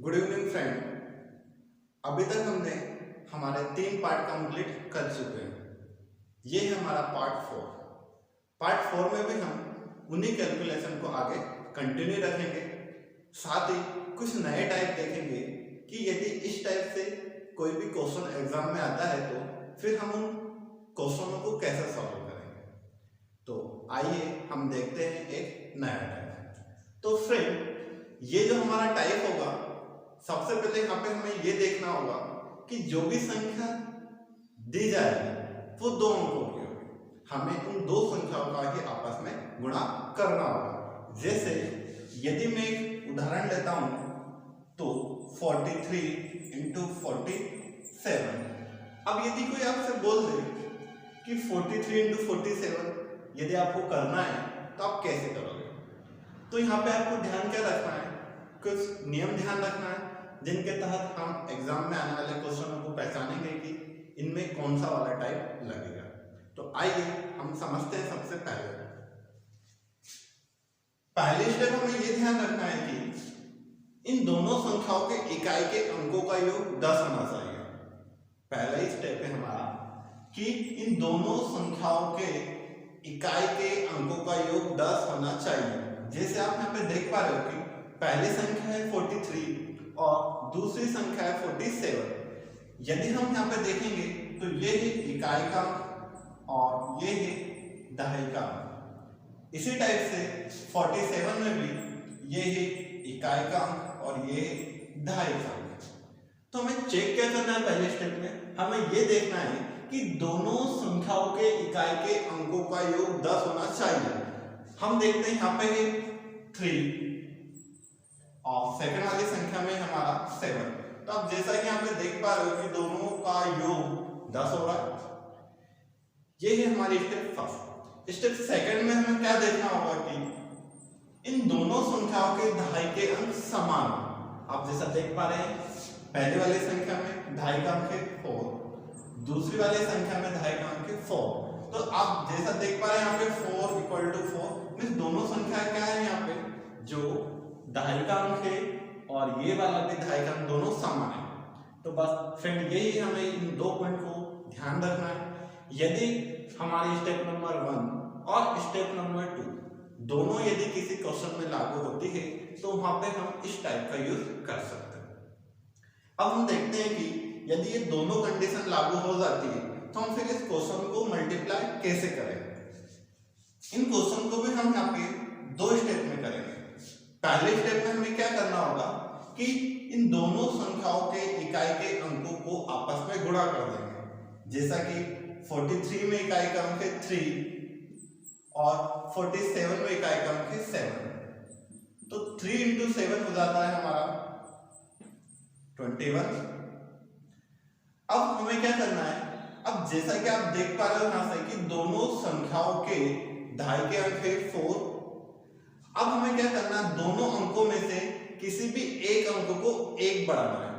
Good evening friend. अभी तक हमने हमारे 3 पार्ट कंप्लीट कर चुके हैं। ये है हमारा पार्ट 4। पार्ट 4 में भी हम उन्हीं कैलकुलेशन को आगे कंटिन्यू रखेंगे। साथ ही कुछ नए टाइप देखेंगे कि यदि इस टाइप से कोई भी क्वेश्चन एग्जाम में आता है तो फिर हम उन क्वेश्चनों को कैसे सॉल्व करेंगे। तो आइए हम देखते हैं एक नया टाइप। तो फ्रेंड, ये जो हमारा टाइप होगा, सबसे पहले यहाँ पे हमें ये देखना होगा कि जो भी संख्या दी जाएगी वो 2 अंकों की होगी। हमें उन 2 संख्याओं का ही आपस में गुणा करना होगा। जैसे यदि मैं एक उदाहरण लेता हूं तो 43 × 47। अब यदि कोई आपसे बोल दे कि 43 × 47 यदि आपको करना है तो आप कैसे करोगे, तो यहाँ पे आपको ध्यान क्या रखना है, कुछ नियम ध्यान रखना है जिनके तहत हम एग्जाम में आने वाले क्वेश्चनों को पहचानेंगे कि इनमें कौन सा वाला टाइप लगेगा। तो आइए हम समझते हैं। सबसे पहले स्टेप हमें यह ध्यान रखना है कि इन दोनों संख्याओं के इकाई के अंकों का योग 10 होना चाहिए। पहला ही स्टेप है हमारा कि इन दोनों संख्याओं के इकाई के अंकों का योग 10 होना चाहिए। जैसे आप यहाँ पे देख पा रहे हो कि पहली संख्या है 43 और दूसरी संख्या है 47। यदि हम यहाँ पे देखेंगे तो ये है इकाई का अंक और ये है दहाई का अंक। इसी टाइप से 47 में भी ये है इकाई का अंक और ये है दहाई का अंक। तो हमें चेक क्या करना है, पहले स्टेप में हमें ये देखना है कि दोनों संख्याओं के इकाई के अंकों का योग 10 होना चाहिए। हम देखते हैं यहाँ पे है 3 और सेकंड वाली संख्या में हमारा 7। तो आप जैसा कि यहाँ पे देख पा रहे हो कि दोनों का योग 10 हो रहा है। ये है हमारी स्टेप फर्स्ट। स्टेप सेकंड में हमें क्या देखना होगा कि इन दोनों संख्याओं के दहाई के अंक समान। आप जैसा देख पा रहे हैं, पहले वाली संख्या में दहाई का अंक है 4, दूसरी वाली संख्या में दहाई का अंक है 4। तो आप जैसा देख पा रहे हैं यहाँ पे 4 = 4 मींस दोनों संख्या क्या है, यहाँ पे जो दहाई का अंक है और ये वाला भी दहाई का अंक, दोनों समान है। तो बस फ्रेंड, यही हमें इन 2 पॉइंट को ध्यान रखना है। यदि हमारी स्टेप नंबर 1 और स्टेप नंबर 2 दोनों यदि किसी क्वेश्चन में लागू होती है तो वहां पे हम इस टाइप का यूज कर सकते हैं। अब हम देखते हैं कि यदि ये दोनों कंडीशन लागू हो जाती है तो हम फिर इस क्वेश्चन को मल्टीप्लाई कैसे करें। इन क्वेश्चन को भी हम यहाँ पे 2 स्टेप में करेंगे। पहले स्टेप में हमें क्या करना होगा कि इन दोनों संख्याओं के इकाई के अंकों को आपस में गुणा कर देंगे। जैसा कि 43 में इकाई का अंक है 3 और 47 में इकाई का अंक है 7। तो 3 × 7 हो जाता है हमारा 21। अब हमें क्या करना है, अब जैसा कि आप देख पा रहे हो यहां से कि दोनों संख्याओं के दहाई के अंक है 4। अब हमें क्या करना है, दोनों अंकों में से किसी भी एक अंक को 1 बढ़ाना है,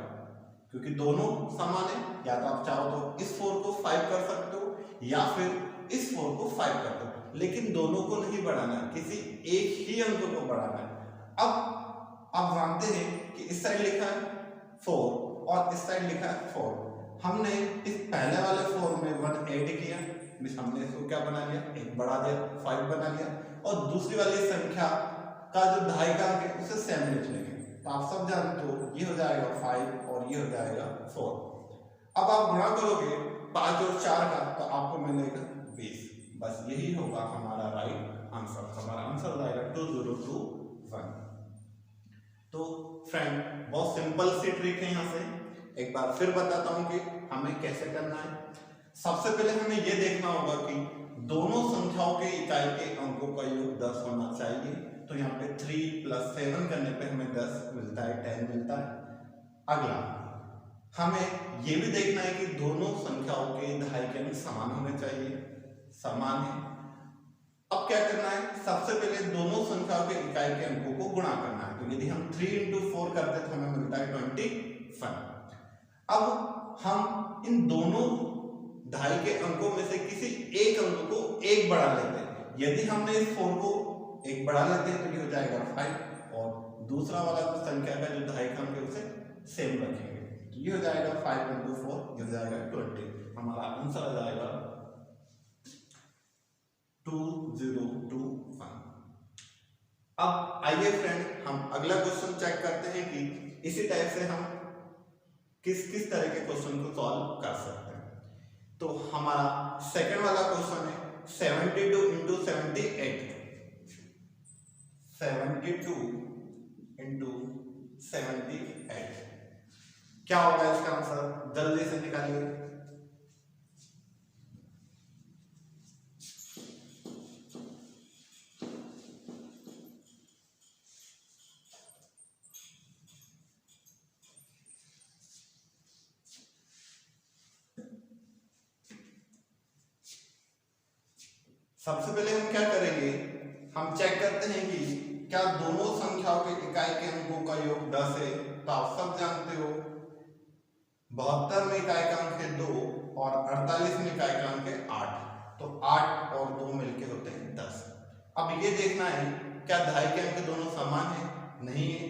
क्योंकि दोनों समान है। या तो आप चाहो तो इस 4 को 5 कर सकते हो या फिर इस 4 को 5 कर सकते हो, लेकिन दोनों को नहीं बढ़ाना है, किसी एक ही अंक को बढ़ाना है। अब आप जानते हैं कि इस साइड लिखा है 4 और इस साइड लिखा है 4। हमने इस पहले वाले 4 में 1 ऐड किया, मींस हमने इसको क्या बना लिया, 1 बढ़ा दिया, 5 बना लिया। और दूसरी वाली संख्या का जो दहाई का अंक है उसे सेम लिख लेंगे। तो आप सब जानते हो ये हो जाएगा 5 और ये हो जाएगा 4। अब आप गुणा करोगे 5 और 4 का तो आपको मिलेगा 20। बस यही होगा हमारा राइट आंसर। हमारा आंसर हो जाएगा 2021। तो फ्रेंड, बहुत सिंपल सी ट्रिक है। यहाँ से एक बार फिर बताता हूँ कि हमें कैसे करना है। सबसे पहले हमें यह देखना होगा कि दोनों संख्याओं के इकाई के अंकों का योग 10 होना चाहिए। तो यहाँ पे 3 + 7 करने पे हमें 10 मिलता है, 10 मिलता है। अगला हमें यह भी देखना है कि दोनों संख्याओं के दहाई के अंक समान होने चाहिए, समान है। अब क्या करना है, सबसे पहले दोनों संख्याओं के इकाई के अंकों को गुणा करना है। तो यदि हम 3 × 4 करते तो हमें मिलता है 25। अब हम इन दोनों दहाई के अंकों में से किसी एक अंक को 1 बढ़ा लेते हैं। यदि हमने इस 4 को 1 बढ़ा लेते हैं तो ये हो जाएगा 5 और दूसरा वाला जो संख्या का जो दहाई का अंक है उसे सेम रखेंगे। तो ये हो जाएगा 5 × 4, ये हो जाएगा 20। हमारा आंसर आ जाएगा 2021। अब आइए फ्रेंड हम अगला क्वेश्चन चेक करते हैं कि इसी टाइप से हम किस किस तरह के क्वेश्चन को सॉल्व कर सकते हैं। तो हमारा सेकंड वाला क्वेश्चन है 72 × 78। 72 × 78 क्या होगा इसका आंसर, जल्दी से निकालिए। सबसे पहले हम क्या करेंगे, हम चेक करते हैं कि क्या दोनों संख्याओं के इकाई के अंकों का योग 10 है। तो आप सब जानते हो 72 में इकाई का अंक है 2 और 48 में इकाई का अंक है 8। तो 8 और 2 मिलके होते हैं 10। अब ये देखना है क्या दहाई के अंक दोनों समान है, नहीं है,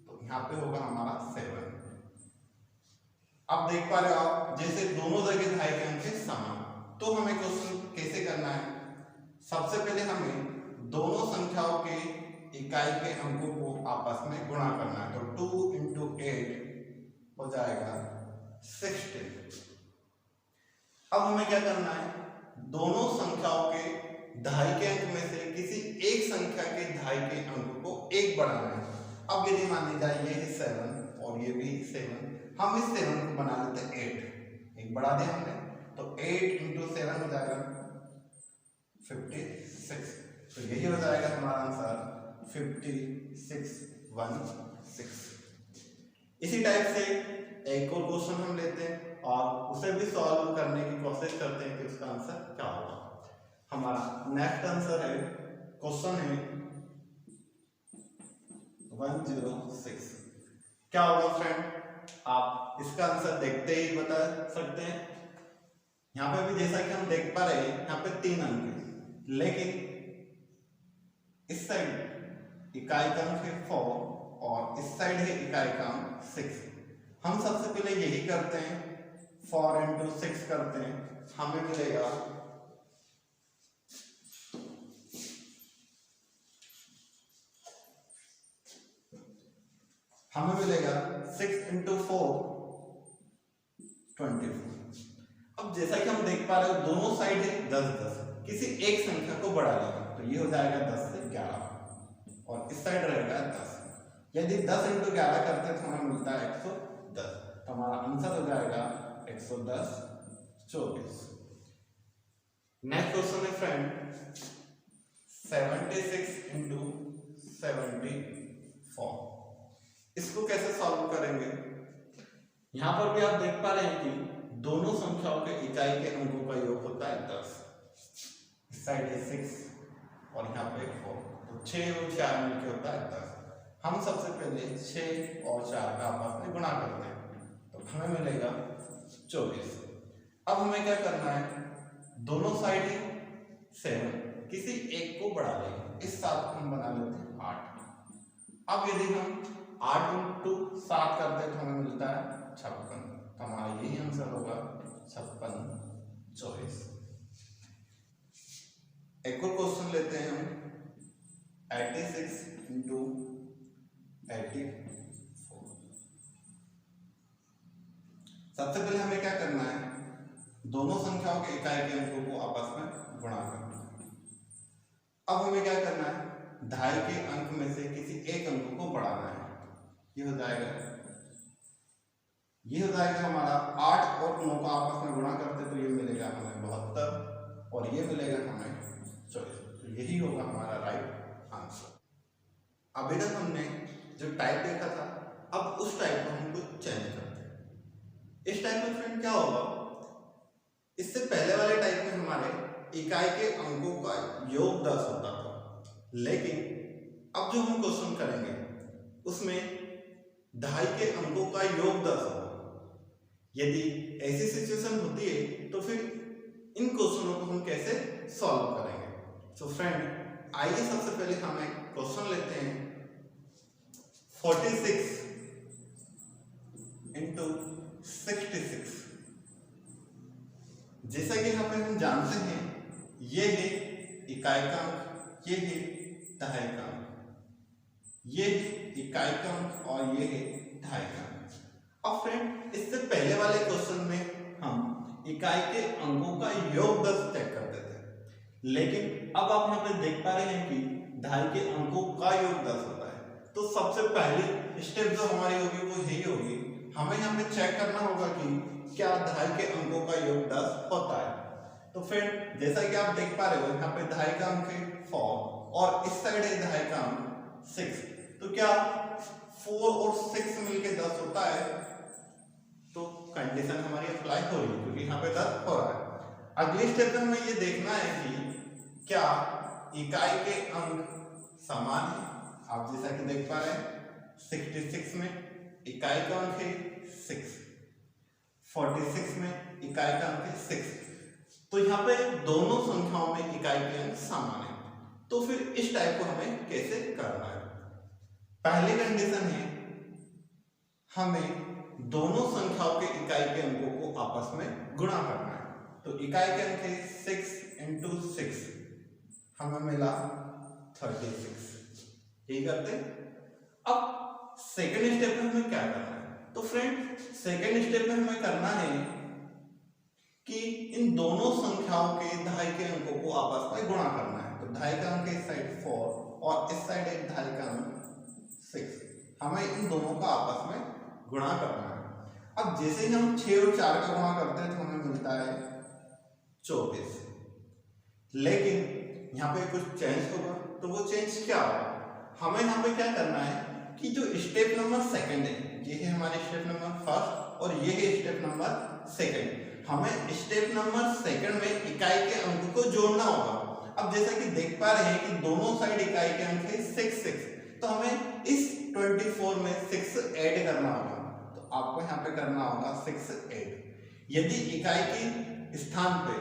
तो यहाँ पे होगा हमारा 7। अब देख पा रहे हो आप, जैसे दोनों जगह दहाई के अंक समान, तो हमें क्वेश्चन कैसे करना है। सबसे पहले हमें दोनों संख्याओं के इकाई के अंकों को आपस में गुणा करना है। तो 2 × 8 हो जाएगा 16। अब हमें क्या करना है, दोनों संख्याओं के दहाई के अंक में से किसी एक संख्या के दहाई के अंक को 1 बढ़ाना है। अब यदि मान लीजिए ये है 7 और ये भी 7, हम इस 7 को बना लेते हैं 8। 1 बढ़ा दिया हमने, तो 8 × 7 हो जाएगा 56। तो यही हो जाएगा हमारा आंसर 5616। इसी टाइप से एक और क्वेश्चन हम लेते हैं और उसे भी सॉल्व करने की कोशिश करते हैं कि उसका आंसर क्या होगा। हमारा नेक्स्ट आंसर है, क्वेश्चन है 106। क्या होगा फ्रेंड, आप इसका आंसर देखते ही बता सकते हैं। यहाँ पे भी जैसा कि हम देख पा रहे हैं, यहाँ पे 3 अंक है, लेकिन इस साइड इकाई का अंक है 4 और इस साइड है इकाई का अंक 6। हम सबसे पहले यही करते हैं, 4 × 6 करते हैं, हमें मिलेगा 6 × 4 24। अब जैसा कि हम देख पा रहे हो दोनों साइड है 10-10, किसी एक संख्या को बढ़ा लेगा, तो ये हो जाएगा 10 से 11 और इस साइड रहेगा 10। यदि 10 × 11 करते हैं तो हमें मिलता है 110। तो हमारा आंसर हो जाएगा 110 24। नेक्स्ट क्वेश्चन है फ्रेंड 76 × 74। इसको कैसे सॉल्व करेंगे। यहां पर भी आप देख पा रहे हैं कि दोनों संख्याओं के इकाई के अंकों का योग होता है 10। इस साइड है 6 और यहाँ पे 4, तो 6 और 4 मिलके होता है 10। हम सबसे पहले 6 और 4 का आपस में गुणा करते हैं, तो हमें मिलेगा 24। अब हमें क्या करना है, दोनों साइड है 7, किसी एक को बढ़ा लेंगे, इस 7 को हम बना लेते हैं 8। अब यदि हम 8 × 7 करते हैं तो हमें मिलता है 56। तो हमारा यही आंसर होगा 56 24। एक और क्वेश्चन लेते हैं हम 86 × 84। सबसे पहले हमें क्या करना है, दोनों संख्याओं के इकाई के अंकों को आपस में गुणा करना है। अब हमें क्या करना है, दहाई के अंक में से किसी एक अंक को बढ़ाना है। ये हो जाएगा हमारा 8 और 9 को आपस में गुणा करते तो ये मिलेगा हमें 72 और ये मिलेगा हमें 24। तो यही होगा हमारा राइट आंसर। अभी तक हमने जो टाइप देखा था, अब उस टाइप को हम कुछ चेंज करते हैं। इस टाइप में फ्रेंड क्या होगा, इससे पहले वाले टाइप में हमारे इकाई के अंकों का योग 10 होता था, लेकिन अब जो हम क्वेश्चन करेंगे उसमें दहाई के अंकों का योग 10 होगा। यदि ऐसी सिचुएशन होती है तो फिर इन क्वेश्चनों को हम कैसे सॉल्व करेंगे। तो फ्रेंड आइए सबसे पहले हम एक क्वेश्चन लेते हैं 46 इंटू 66। जैसा कि यहाँ पे हम जानते हैं ये है इकाइकांक, ये है दहाइकांक, ये इकाइकांक और ये है दहाइकांक। अब फ्रेंड इससे पहले वाले क्वेश्चन में हम इकाई के अंकों का योग 10 चेक करते थे, लेकिन अब आप यहाँ पे देख पा रहे हैं कि दहाई के अंकों का योग 10 होता है। तो सबसे पहली स्टेप जो हमारी होगी वो यही होगी, हमें यहाँ पे चेक करना होगा कि क्या दहाई के अंकों का योग 10 होता है। तो फ्रेंड जैसा कि आप देख पा रहे हो यहाँ पे दहाई का अंक है 4 और इस साइड है दहाई का अंक 6। तो क्या 4 और 6 मिलके 10 होता है? तो कंडीशन हमारी अप्लाई हो रही है क्योंकि यहाँ पे 10 हो रहा है। अगली स्टेप में हमें ये देखना है कि क्या इकाई के अंक समान है। आप जैसा कि देख पा रहे हैं 66 में इकाई का अंक है 6, 46 में इकाई का अंक है 6। तो यहाँ पे दोनों संख्याओं में इकाई के अंक समान है। तो फिर इस टाइप को हमें कैसे करना है? पहली कंडीशन है हमें दोनों संख्याओं के इकाई के अंकों को आपस में गुणा करना है। तो इकाई के अंक है 6 इंटू 6, हमें मिला 36। यही करते हैं। अब सेकेंड स्टेप में हमें क्या करना है? तो फ्रेंड सेकेंड स्टेप में हमें करना है कि इन दोनों संख्याओं के दहाई के अंकों को आपस में गुणा करना है। तो दहाई का अंक इस साइड 4 और इस साइड एक दहाई का अंक 6, हमें इन दोनों का आपस में गुणा करना है। अब जैसे ही हम 6 और 4 का गुणा करते हैं तो हमें मिलता है 24। लेकिन यहाँ पे कुछ चेंज होगा। तो वो चेंज क्या होगा? हमें यहाँ पे क्या करना है कि जो स्टेप नंबर सेकंड है, ये है हमारे स्टेप नंबर फर्स्ट और ये है स्टेप नंबर सेकंड। हमें स्टेप नंबर सेकंड में इकाई के अंक को जोड़ना होगा। अब जैसा कि देख पा रहे हैं कि दोनों साइड इकाई के अंक है 6, तो हमें इस 24 में 6 ऐड करना होगा। तो आपको यहाँ पे करना होगा 6 ऐड। यदि इकाई के स्थान पे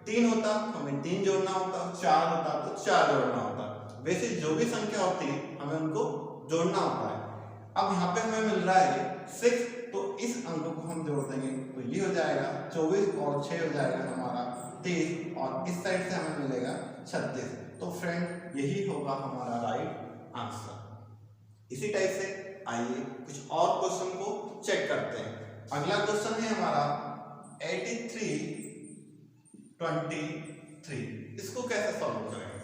3 होता तो हमें 3 जोड़ना होता, 4 होता तो 4 जोड़ना होता। वैसे जो भी संख्या होती है हमें उनको जोड़ना होता है। अब यहाँ पे हमें मिल रहा है 6, तो इस अंक को हम जोड़ देंगे तो ये हो जाएगा 24 और 6 हो जाएगा हमारा 23 और इस साइड से हमें मिलेगा 36। तो फ्रेंड यही होगा हमारा राइट आंसर। इसी टाइप से आइए कुछ और क्वेश्चन को चेक करते हैं। अगला क्वेश्चन है हमारा 83, 23। इसको कैसे सॉल्व करेंगे?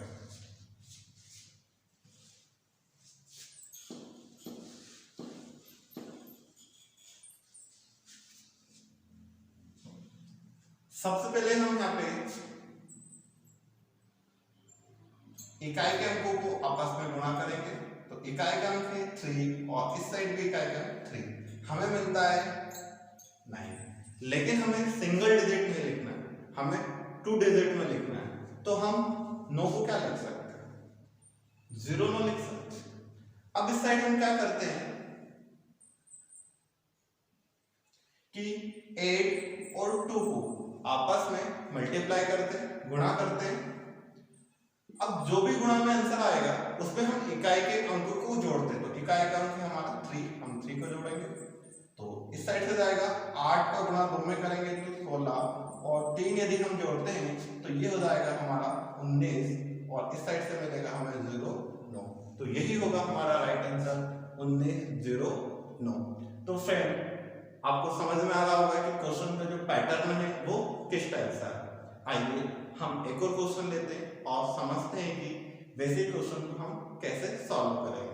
सबसे पहले हम यहाँ पे इकाई के अंकों को आपस में गुणा करेंगे। तो इकाई का अंक है 3 और इस साइड भी इकाई का 3, हमें मिलता है 9। लेकिन हमें सिंगल डिजिट में लिखना है, हमें 2 डिजिट में लिखना है। तो हम 9 को क्या लिख सकते हैं? 0 9 लिख सकते हैं। अब इस साइड हम क्या करते हैं कि 8 और 2 को आपस में मल्टीप्लाई करते हैं, गुणा करते हैं। अब जो भी गुणा में आंसर आएगा उसमें हम इकाई के अंक को जोड़ते हैं। तो इकाई का अंक है हमारा 3, हम 3 को जोड़ेंगे तो इस साइड से जाएगा 8 का गुणा 2 में करेंगे तो 16 और 3 यदि हम जोड़ते हैं तो ये हो जाएगा हमारा 19 और इस साइड से मिलेगा हमें 0 9। तो यही होगा हमारा राइट आंसर 19 0 9। तो फ्रेंड आपको समझ में आ रहा होगा कि क्वेश्चन का जो पैटर्न है वो किस टाइप से है। आइए हम एक और क्वेश्चन लेते हैं और समझते हैं कि वैसे क्वेश्चन को हम कैसे सॉल्व करेंगे।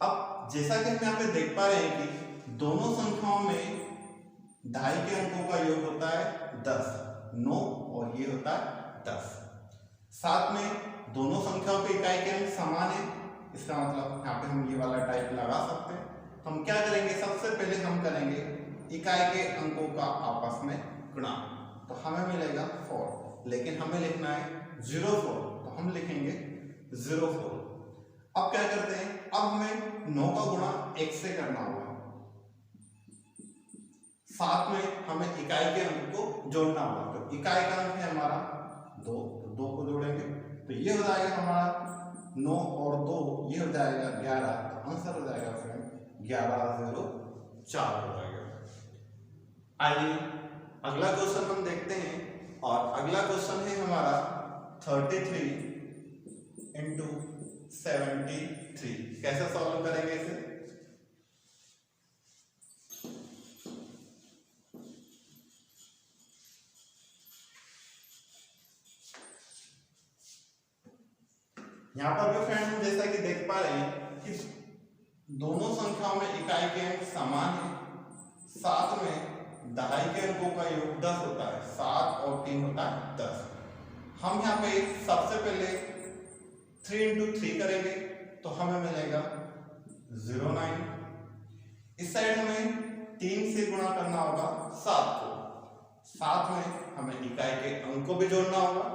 अब जैसा कि हम यहाँ पे देख पा रहे हैं कि दोनों संख्याओं में दहाई के अंकों का योग होता है 10, 9 और ये होता है 10। साथ में दोनों संख्याओं के इकाई के अंक समान है। इसका मतलब यहाँ पे हम ये वाला टाइप लगा सकते हैं। तो हम क्या करेंगे? सबसे पहले हम करेंगे इकाई के अंकों का आपस में गुणा। तो हमें मिलेगा 4, लेकिन हमें लिखना है 04, तो हम लिखेंगे 04। अब क्या करते हैं? अब हमें 9 का गुणा 1 से करना होगा, साथ में हमें इकाई के अंक को जोड़ना होगा। तो इकाई का अंक है हमारा 2, तो 2 को जोड़ेंगे तो ये हो जाएगा हमारा 9 और 2, ये हो जाएगा 11। तो आंसर हो जाएगा फ्रेंड 1104 हो जाएगा। आइए अगला क्वेश्चन हम देखते हैं और अगला क्वेश्चन है हमारा 33 इंटू 73। कैसे सॉल्व करेंगे इसे? यहां पर भी फ्रेंड हम जैसा कि देख पा रहे हैं कि दोनों संख्याओं में इकाई के अंक समान है, साथ में दहाई के अंकों का योग 10 होता है, 7 और 3 होता है 10। हम यहाँ पे सबसे पहले 3 इंटू 3 करेंगे तो हमें मिलेगा 09। इस साइड हमें 3 से गुणा करना होगा 7 को, साथ में हमें इकाई के अंक को भी जोड़ना होगा,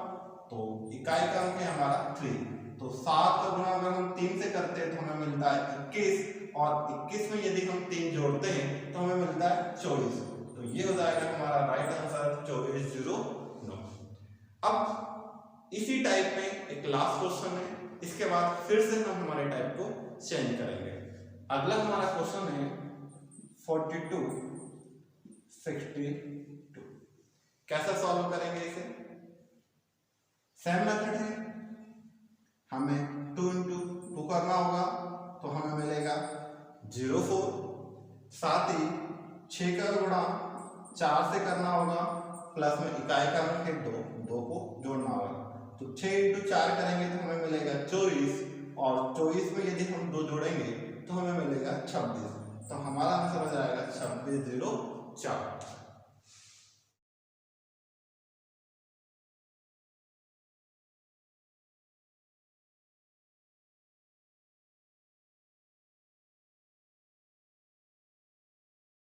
तो इकाई का अंक है हमारा 3, तो 7 का गुणा अगर हम 3 से करते हैं तो हमें मिलता है 21, और 21 में यदि हम 3 जोड़ते हैं तो हमें मिलता है 24। तो ये हो जाएगा हमारा राइट आंसर 2409। अब इसी टाइप में एक लास्ट क्वेश्चन है, इसके बाद फिर से हम हमारे टाइप को चेंज करेंगे। अगला हमारा क्वेश्चन है 42 62। कैसे सॉल्व करेंगे इसे? सेम मेथड है, हमें 2 इंटू 2 करना होगा तो हमें मिलेगा 04, साथ ही 6 का गुणा 4 से करना होगा, प्लस में इकाई का अंक है 2, 2 को जोड़ना होगा, तो 6 इंटू 4 करेंगे तो हमें मिलेगा 24, और 24 में यदि हम 2 जोड़ेंगे तो हमें मिलेगा 26। तो हमारा आंसर हो जाएगा 2604।